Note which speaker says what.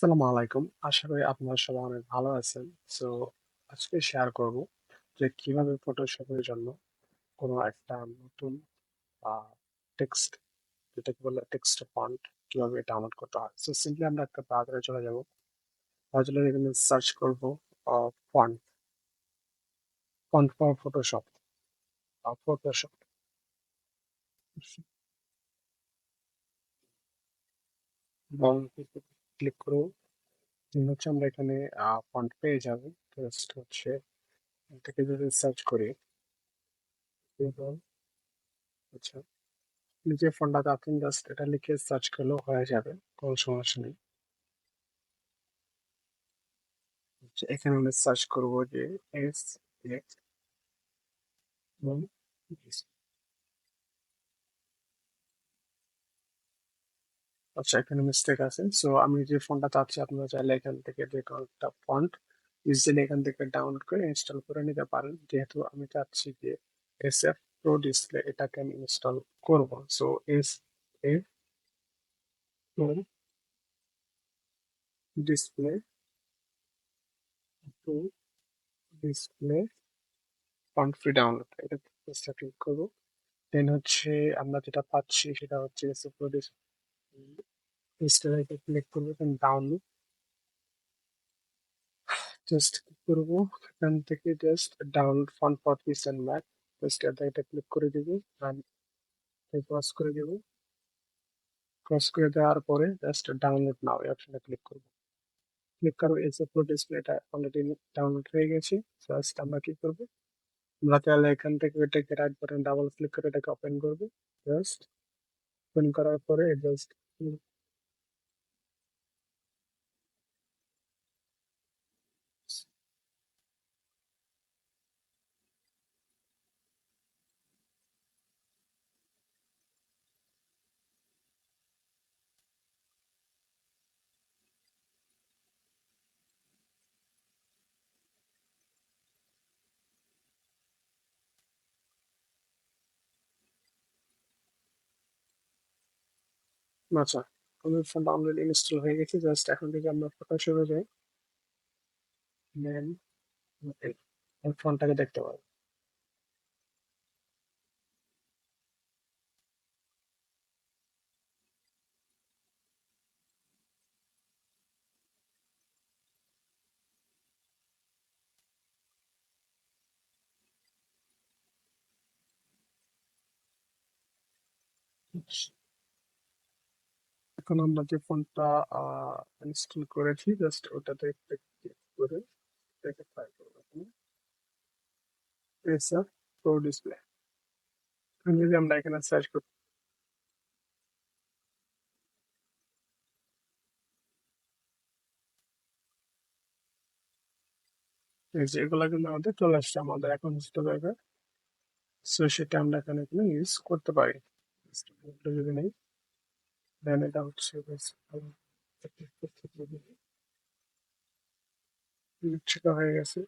Speaker 1: আসসালামু আলাইকুম। আশা করি আপনারা সবাই অনেক ভালো আছেন। সো আজকে শেয়ার করব যে কিভাবে ফটোশপের জন্য কোনো একটা নতুন আ টেক্সট যেটাকে বলে টেক্সট ফন্ট কিভাবে ডাউনলোড করতে হয়। সো সিম্পলি আমরা একটা ব্রাউজারে চলে যাব। ব্রাউজারে এখানে সার্চ করব a font, font for Photoshop Photoshop এবং ক্লিক করব। দেন হচ্ছে আমরা এখানে ফন্ট পেয়ে যাব। জাস্ট হচ্ছে এটাকে যদি সার্চ করি, আচ্ছা যে ফন্টটাতে আপনি জাস্ট এটা লিখে সার্চ করলেও হয়ে যাবে, কোনো সমস্যা নেই। এখানে আমরা সার্চ করব যে এস এক্স এবং এস। আচ্ছা এখানে মিস্টেক আছে। সো আমি যে ফন্টটা চাচ্ছি আপনারা চাইলে এখান থেকে যে কোনো একটা ফন্ট ইজিলি এখান থেকে ডাউনলোড করে ইনস্টল করে নিতে পারেন। যেহেতু আমি চাচ্ছি যে এস এফ প্রো ডিসপ্লে এটাকে আমি ইনস্টল করব। So S F pro display to display font free download এটা ক্লিক করব। দেন হচ্ছে আমরা যেটা পাচ্ছি সেটা হচ্ছে সুপার ডিসপ্লেতে ক্লিক করবো, দেন ডাউনলোড জাস্ট ক্লিক করবো। এখান থেকে just download font for PC and Mac just এটা ক্লিক করে দিব। and ক্রস করে দিব। ক্রস করে দেওয়ার পরে জাস্ট ডাউনলোড নাও এই অপশনটা ক্লিক করবো। ক্লিক করবো এই সুপার ডিসপ্লেটা অলরেডি ডাউনলোড হয়ে গেছে। জাস্ট আমরা কি করবো, আমরা তাহলে এখান থেকে এটাকে রাইট বাটন ডাবল ক্লিক করে এটাকে ওপেন করবো। জাস্ট ওপেন করার পরে জাস্ট আচ্ছা আমাদের ফোনটা অলরেডি ইনস্টল হয়ে গেছে। জাস্ট এখন থেকে আমরা ফটোশপে যাই, দেন এই ফোনটাকে দেখতে পাবো। এখন আমরা যে ফোনটা ইনস্টল করেছি জাস্ট ওটাতে একটা ক্লিক করে এটাকে ট্রাই করবো। এসআর প্রো ডিসপ্লে যদি আমরা এখানে সার্চ করি, এই যে এগুলা কিন্তু আমাদের চলে আসছে আমাদের এখন যেটা দরকার। সো সেটা আমরা এখানে ইউজ করতে পারি। যদি নেই দেন এটা হচ্ছে সেটা হয়ে গেছে।